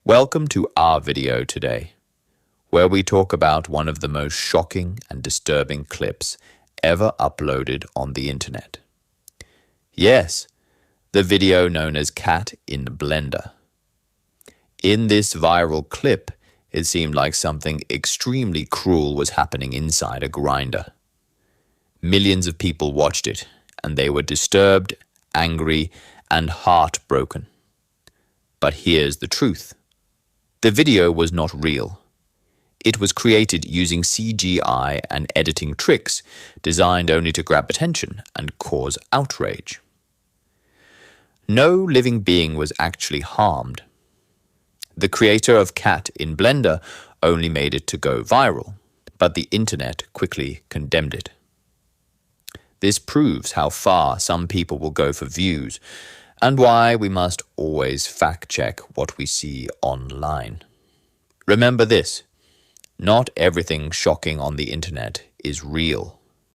Welcome to our video today, where we talk about one of the most shocking and disturbing clips ever uploaded on the internet. Yes, the video known as Cat in Blender. In this viral clip, it seemed like something extremely cruel was happening inside a grinder. Millions of people watched it, and they were disturbed, angry, and heartbroken. But here's the truth. The video was not real. It was created using CGI and editing tricks designed only to grab attention and cause outrage. No living being was actually harmed. The creator of Cat in Blender only made it to go viral, but the internet quickly condemned it. This proves how far some people will go for views, and why we must always fact-check what we see online. Remember this, not everything shocking on the internet is real.